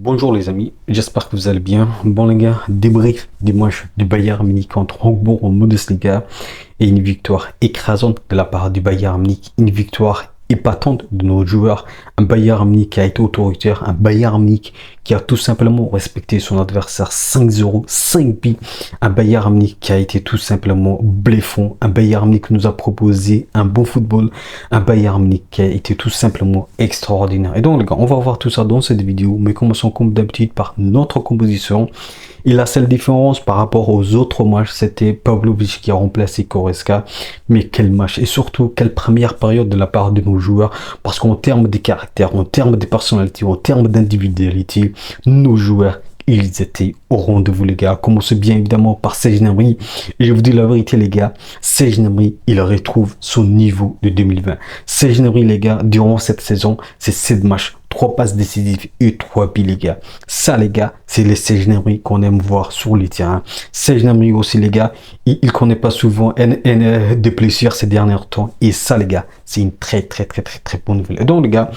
Bonjour les amis, j'espère que vous allez bien. Bon les gars, débrief du match du Bayern Munich contre Hambourg en Bundesliga et une victoire écrasante de la part du Bayern Munich, une victoire épatante de nos joueurs, un Bayern Munich qui a été autoritaire, un Bayern Munich qui a tout simplement respecté son adversaire 5-0, 5 buts, un Bayern Munich qui a été tout simplement bluffant, un Bayern Munich qui nous a proposé un bon football, un Bayern Munich qui a été tout simplement extraordinaire. Et donc les gars, on va voir tout ça dans cette vidéo, mais commençons comme d'habitude par notre composition. Et la seule différence par rapport aux autres matchs, c'était Pavlovic qui a remplacé Goretzka. Mais quel match, et surtout quelle première période de la part de nos joueurs, parce qu'en termes de caractère, en termes de personnalité, en termes d'individualité, nos joueurs, ils étaient au rendez-vous les gars. Commencez bien évidemment par Serge Gnabry. Et je vous dis la vérité les gars, Serge Gnabry, il retrouve son niveau de 2020. Serge Gnabry les gars, durant cette saison, c'est 7 matchs, 3 passes décisives et 3 buts les gars. Ça les gars, c'est les Serge Gnabry qu'on aime voir sur les terrains. Serge Gnabry aussi les gars, il connaît pas souvent des blessures ces derniers temps. Et ça les gars, c'est une très bonne nouvelle. Et donc les gars,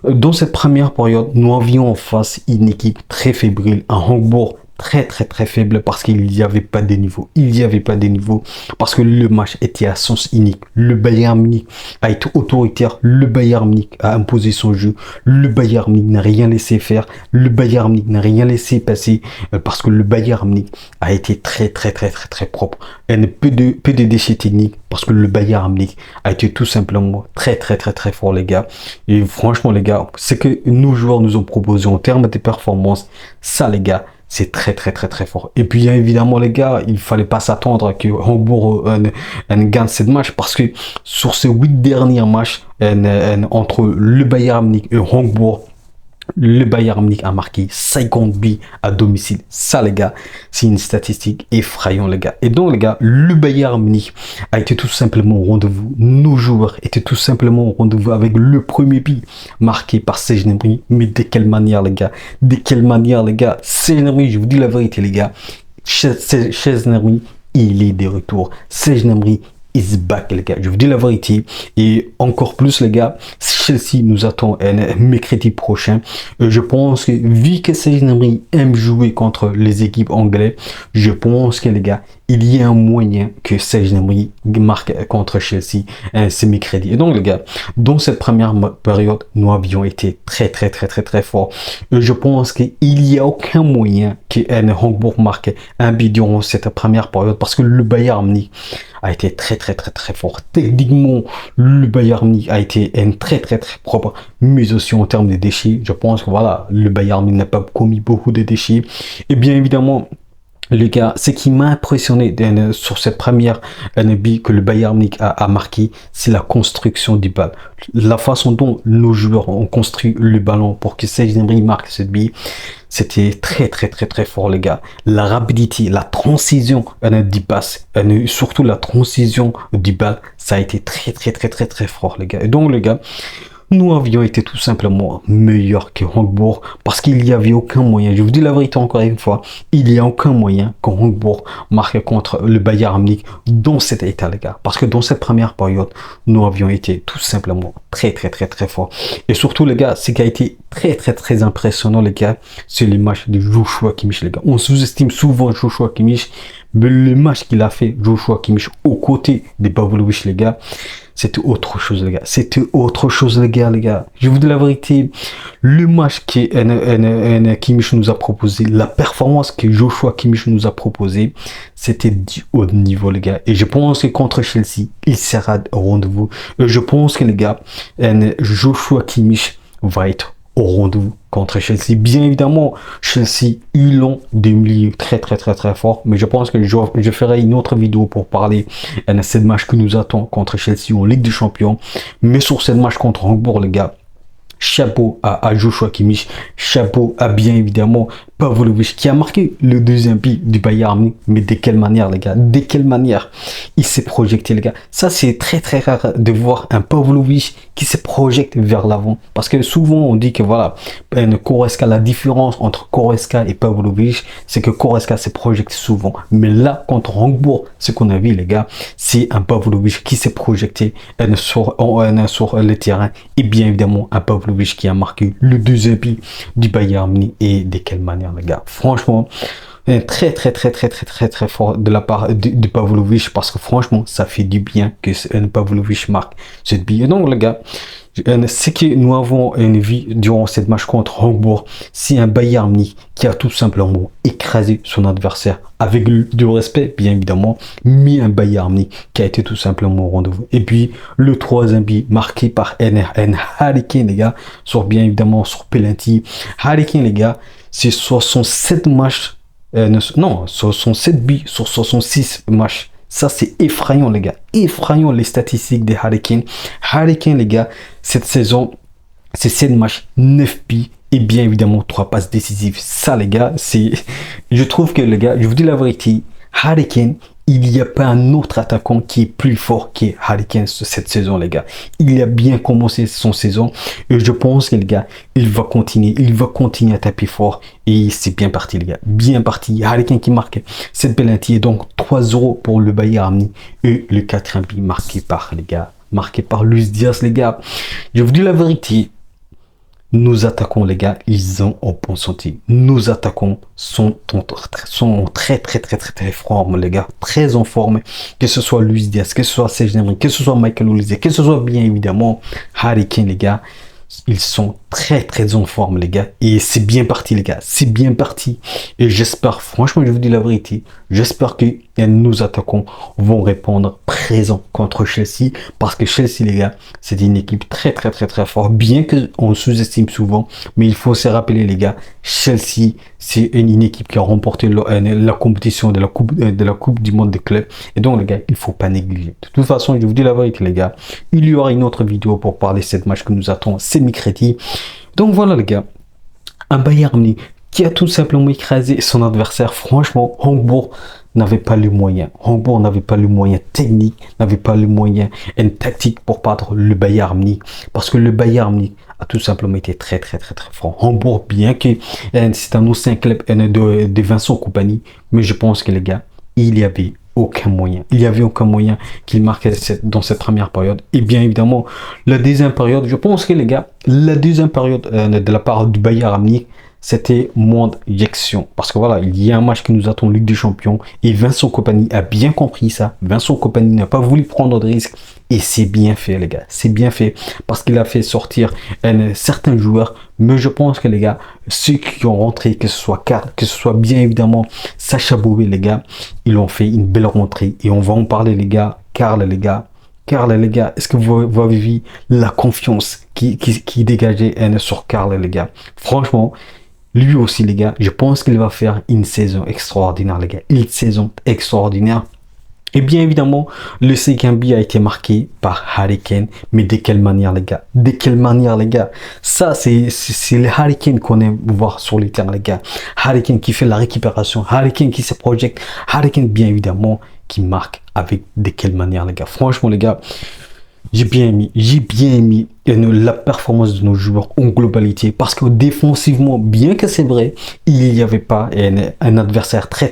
dans cette première période, nous avions en face une équipe très fébrile, un Hambourg très faible parce qu'il n'y avait pas de niveau. Il n'y avait pas de niveau parce que le match était à sens unique. Le Bayern Munich a été autoritaire. Le Bayern Munich a imposé son jeu. Le Bayern Munich n'a rien laissé faire. Le Bayern Munich n'a rien laissé passer parce que le Bayern Munich a été très propre. Et peu de déchets techniques parce que le Bayern Munich a été tout simplement très fort les gars. Et franchement les gars, ce que nos joueurs nous ont proposé en termes de performance, ça les gars, c'est très fort. Et puis évidemment les gars, il fallait pas s'attendre à que Hambourg gagne cette match parce que sur ces 8 derniers matchs entre le Bayern Munich et Hambourg, le Bayern Munich a marqué 50 buts à domicile. Ça les gars, c'est une statistique effrayante les gars. Et donc les gars, le Bayern Munich a été tout simplement au rendez-vous. Nos joueurs étaient tout simplement au rendez-vous avec le premier but marqué par Serge Gnabry. Mais de quelle manière les gars? De quelle manière les gars? Serge Gnabry, je vous dis la vérité les gars, Serge Gnabry, il est de retour. Serge Gnabry is back les gars, je vous dis la vérité. Et encore plus les gars, Chelsea nous attend mercredi prochain. Je pense que vu que Serge Gnabry aime jouer contre les équipes anglaises, je pense que les gars, il y a un moyen que Serge Gnabry marque contre Chelsea ce mercredi. Et donc les gars, dans cette première période, nous avions été très forts. Je pense qu'il n'y a aucun moyen que Hambourg marque un but durant cette première période parce que le Bayern Munich a été très fort. Techniquement, le Bayern Munich a été très propre, mais aussi en termes de déchets. Je pense que voilà, le Bayern Munich n'a pas commis beaucoup de déchets. Et bien évidemment, les gars, ce qui m'a impressionné sur cette première but que le Bayern Munich a marqué, c'est la construction du ballon. La façon dont nos joueurs ont construit le ballon pour que Serge Gnabry marque cette but, c'était très fort les gars. La rapidité, la transition du passe, surtout la transition du ballon, ça a été très fort les gars. Et donc les gars, nous avions été tout simplement meilleurs que Hambourg parce qu'il n'y avait aucun moyen, je vous dis la vérité encore une fois, il n'y a aucun moyen que Hambourg marque contre le Bayern Munich dans cet état les gars. Parce que dans cette première période, nous avions été tout simplement très forts. Et surtout les gars, ce qui a été très impressionnant les gars, c'est le match de Joshua Kimmich les gars. On sous-estime souvent Joshua Kimmich, mais le match qu'il a fait Joshua Kimmich aux côtés de Pavlovic les gars, c'était autre chose les gars. C'était autre chose les gars. Je vous dis la vérité, le match que Kimmich nous a proposé, la performance que Joshua Kimmich nous a proposé, c'était du haut niveau les gars. Et je pense que contre Chelsea, il sera au rendez-vous. Je pense que les gars, Joshua Kimmich va être au rendez-vous contre Chelsea. Bien évidemment, Chelsea, ils ont des milieux très forts, mais je pense que je ferai une autre vidéo pour parler de cette match qui nous attend contre Chelsea en Ligue des Champions. Mais sur cette match contre Hambourg, les gars, chapeau à Joshua Kimmich, chapeau à bien évidemment Pavlovic qui a marqué le deuxième but du Bayern Munich. Mais de quelle manière, les gars? De quelle manière il s'est projeté, les gars? Ça, c'est très très rare de voir un Pavlovic qui se projette vers l'avant. Parce que souvent, on dit que voilà, Goretzka, la différence entre Goretzka et Pavlovic, c'est que Goretzka se projette souvent. Mais là, contre Hambourg, ce qu'on a vu, les gars, c'est un Pavlovic qui s'est projeté sur le terrain. Et bien évidemment, un Pavlovic qui a marqué le deuxième but du Bayern Munich. Et de quelle manière, les gars? Franchement, très fort de la part de Pavlovic, parce que franchement, ça fait du bien que Pavlovic marque cette but. Et donc, les gars, ce que nous avons vu durant cette match contre Hambourg, c'est un Bayern Munich qui a tout simplement écrasé son adversaire avec du respect, bien évidemment, mais un Bayern Munich qui a été tout simplement au rendez-vous. Et puis, le troisième but marqué par Harry Kane, les gars, bien évidemment sur penalty. Harry Kane, les gars, c'est 67 matchs, non, 67 buts sur 66 matchs. Ça, c'est effrayant, les gars. Effrayant, les statistiques de Harry Kane. Harry Kane, les gars, cette saison, c'est 7 matchs, 9 buts et bien évidemment 3 passes décisives. Ça, les gars, c'est... Je trouve que, les gars, je vous dis la vérité, Harry Kane, il n'y a pas un autre attaquant qui est plus fort que Harry Kane cette saison, les gars. Il a bien commencé son saison et je pense que, les gars, il va continuer à taper fort et c'est bien parti, les gars. Bien parti. Harry Kane qui marque cette penalty et donc 3-0 pour le Bayern Munich et le 4e but marqué par Luis Diaz, les gars. Je vous dis la vérité. Nos attaquants, les gars, ils sont en bonne santé. Nos attaquants sont très forme, les gars. Très en forme. Que ce soit Luis Diaz, que ce soit Serge Gnabry, que ce soit Michael Olise, que ce soit bien évidemment Harry Kane, les gars. Ils sont très en forme, les gars. Et c'est bien parti, les gars. C'est bien parti. Et j'espère, franchement, je vous dis la vérité, j'espère que nos attaquants vont répondre présent contre Chelsea. Parce que Chelsea, les gars, c'est une équipe très forte. Bien qu'on sous-estime souvent. Mais il faut se rappeler, les gars, Chelsea, c'est une équipe qui a remporté la compétition de la coupe du monde des clubs. Et donc, les gars, il faut pas négliger. De toute façon, je vous dis la vérité, les gars. Il y aura une autre vidéo pour parler de cette match que nous attend. C'est mercredi. Donc voilà, les gars, un Bayern Munich qui a tout simplement écrasé son adversaire. Franchement, Hambourg n'avait pas les moyens. Hambourg n'avait pas les moyens techniques, n'avait pas les moyens tactiques pour battre le Bayern Munich. Parce que le Bayern Munich a tout simplement été très fort. Hambourg, bien que c'est un ancien club de Vincent Kompany, mais je pense que, les gars, il y avait aucun moyen. Il n'y avait aucun moyen qu'il marque dans cette première période. Et bien évidemment, la deuxième période, je pense que, les gars, la deuxième période de la part du Bayern Munich, c'était moins d'éjection. Parce que voilà, il y a un match qui nous attend en Ligue des Champions. Et Vincent Kompany a bien compris ça. Vincent Kompany n'a pas voulu prendre de risques. Et c'est bien fait, les gars. C'est bien fait. Parce qu'il a fait sortir certains joueurs. Mais je pense que, les gars, ceux qui ont rentré, que ce soit Karl, que ce soit bien évidemment Sacha Boey, les gars, ils ont fait une belle rentrée. Et on va en parler, les gars. Karl, les gars, est-ce que vous avez vu la confiance qui dégageait sur Karl, les gars? Franchement, lui aussi, les gars, je pense qu'il va faire une saison extraordinaire, les gars. Une saison extraordinaire. Et bien évidemment, le cinquième but a été marqué par Harry Kane. Mais de quelle manière, les gars? De quelle manière, les gars? Ça, c'est le Harry Kane qu'on aime voir sur les terrains, les gars. Harry Kane qui fait la récupération. Harry Kane qui se projette. Harry Kane, bien évidemment, qui marque avec de quelle manière, les gars? Franchement, les gars, j'ai bien aimé la performance de nos joueurs en globalité, parce que défensivement, bien que c'est vrai, il n'y avait pas un adversaire très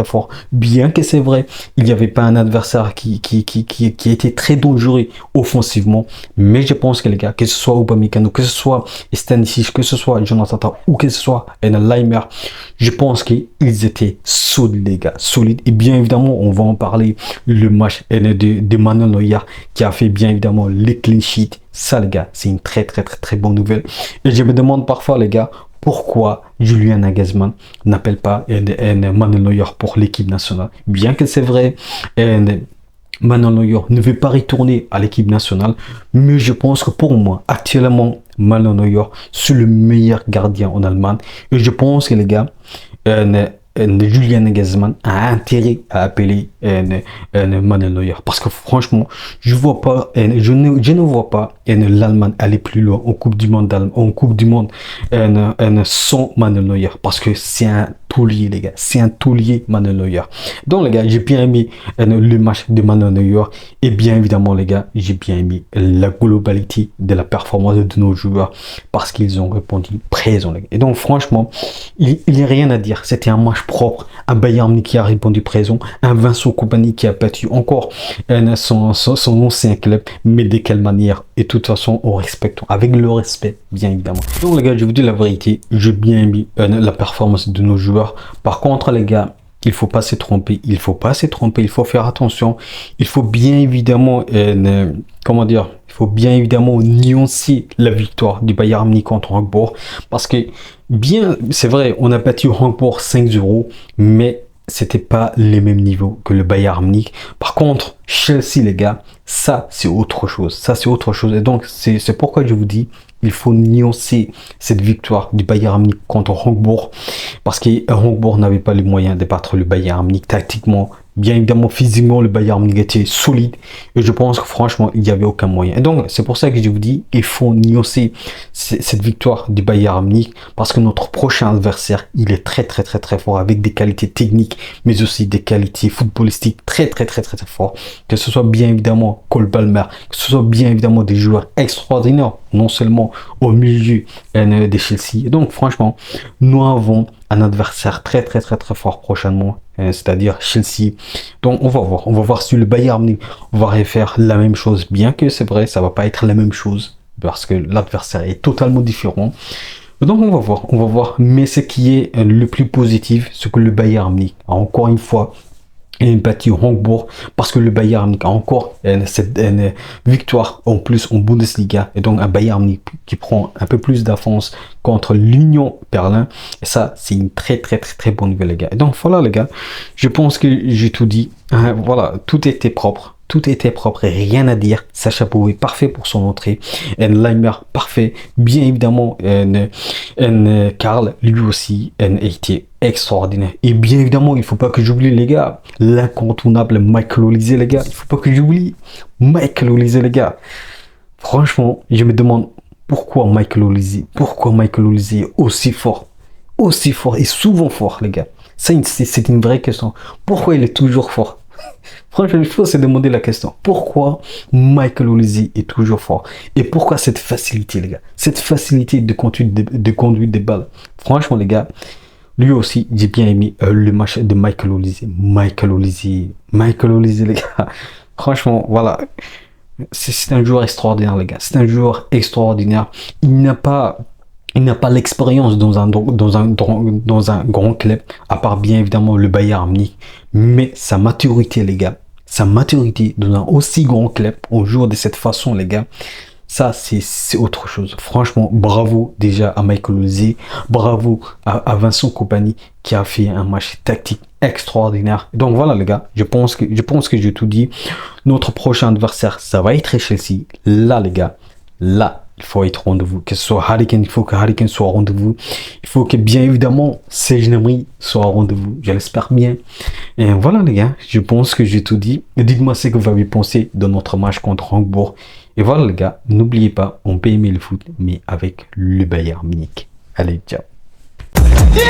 fort, bien que c'est vrai, il n'y avait pas un adversaire qui était très dangereux offensivement, mais je pense que, les gars, que ce soit Upamecano, que ce soit Stanisic, que ce soit Jonathan Tah ou que ce soit Laimer, je pense qu'ils étaient solides, les gars, solides. Et bien évidemment, on va en parler, le match de Manuel Neuer qui a fait bien évidemment les clean sheets. Ça, les gars, c'est une très bonne nouvelle. Et je me demande parfois, les gars, pourquoi Julian Nagelsmann n'appelle pas Manuel Neuer pour l'équipe nationale. Bien que c'est vrai, Manuel Neuer ne veut pas retourner à l'équipe nationale, mais je pense que pour moi, actuellement, Manuel Neuer, c'est le meilleur gardien en Allemagne. Et je pense que, les gars, Julian Nagelsmann a intérêt à appeler Manuel Neuer. Parce que franchement, je ne vois pas l'Allemagne aller plus loin en Coupe du Monde, sans Manuel Neuer. Parce que c'est un taulier, les gars. C'est un taulier, Manuel Neuer. Donc, les gars, j'ai bien aimé le match de Manuel Neuer. Et bien évidemment, les gars, j'ai bien aimé la globalité de la performance de nos joueurs. Parce qu'ils ont répondu présent, les gars. Et donc, franchement, il n'y a rien à dire. C'était un match propre. Un Bayern Munich qui a répondu présent. Un Vincent Kompany qui a battu encore son ancien club. Mais de quelle manière? Et de toute façon, en respectant. Avec le respect, bien évidemment. Donc, les gars, je vous dis la vérité. J'ai bien aimé la performance de nos joueurs. Par contre, les gars, il faut pas se tromper. Il faut pas se tromper. Il faut faire attention. Il faut bien évidemment, comment dire? Il faut bien évidemment nuancer la victoire du Bayern Munich contre Hambourg. Parce que, bien, c'est vrai, on a battu Hambourg 5-0, mais c'était pas les mêmes niveaux que le Bayern Munich. Par contre, Chelsea, les gars, ça, c'est autre chose. Ça, c'est autre chose. Et donc, c'est pourquoi je vous dis, il faut nuancer cette victoire du Bayern Munich contre Hambourg. Parce que Hambourg n'avait pas les moyens de battre le Bayern Munich tactiquement. Bien évidemment, physiquement, le Bayern Munich était solide. Et je pense que franchement, il n'y avait aucun moyen. Et donc, c'est pour ça que je vous dis, il faut nuancer cette victoire du Bayern Munich. Parce que notre prochain adversaire, il est très fort. Avec des qualités techniques, mais aussi des qualités footballistiques très fort. Que ce soit bien évidemment Cole Palmer, que ce soit bien évidemment des joueurs extraordinaires. Non seulement au milieu des Chelsea. Et donc, franchement, nous avons un adversaire très fort prochainement, c'est-à-dire Chelsea. Donc on va voir si le Bayern Munich va refaire la même chose, bien que c'est vrai, ça va pas être la même chose parce que l'adversaire est totalement différent. Donc on va voir. Mais ce qui est le plus positif, c'est que le Bayern Munich a encore une fois battu Hambourg parce que le Bayern Munich a encore cette victoire en plus en Bundesliga et donc un Bayern Munich qui prend un peu plus d'avance contre l'Union Berlin et ça c'est une très bonne nouvelle, les gars. Et donc voilà, les gars, je pense que j'ai tout dit. Voilà, tout était propre. Tout était propre et rien à dire. Sacha Boey, parfait pour son entrée. Leimer, parfait. Bien évidemment, Karl, lui aussi, a été extraordinaire. Et bien évidemment, il faut pas que j'oublie, les gars, l'incontournable Michael Olise, les gars. Il faut pas que j'oublie Michael Olise, les gars. Franchement, je me demande pourquoi Michael Olise est aussi fort et souvent fort, les gars. Ça, c'est une vraie question. Pourquoi il est toujours fort? Franchement, il faut se demander la question. Pourquoi Michael Olise est toujours fort? Et pourquoi cette facilité, les gars? Cette facilité de conduite des balles. Franchement, les gars, lui aussi, j'ai bien aimé le match de Michael Olise. Michael Olise, les gars. Franchement, voilà. C'est un joueur extraordinaire, les gars. C'est un joueur extraordinaire. Il n'a pas l'expérience dans un grand club, à part bien évidemment le Bayern Munich. Mais sa maturité, les gars, sa maturité dans un aussi grand club, on joue de cette façon, les gars, ça c'est autre chose. Franchement, bravo déjà à Michael Olise, bravo à Vincent Kompany qui a fait un match tactique extraordinaire. Donc voilà, les gars, je pense que j'ai tout dit. Notre prochain adversaire, ça va être Chelsea. Là, les gars, là, il faut être au rendez-vous. Que ce soit Harry Kane, il faut que Harry Kane soit au rendez-vous. Il faut que, bien évidemment, Serge Gnabry soit au rendez-vous. Je l'espère bien. Et voilà, les gars, je pense que j'ai tout dit. Dites-moi ce que vous avez pensé de notre match contre Hambourg. Et voilà, les gars, n'oubliez pas, on peut aimer le foot, mais avec le Bayern Munich. Allez, ciao. Damn!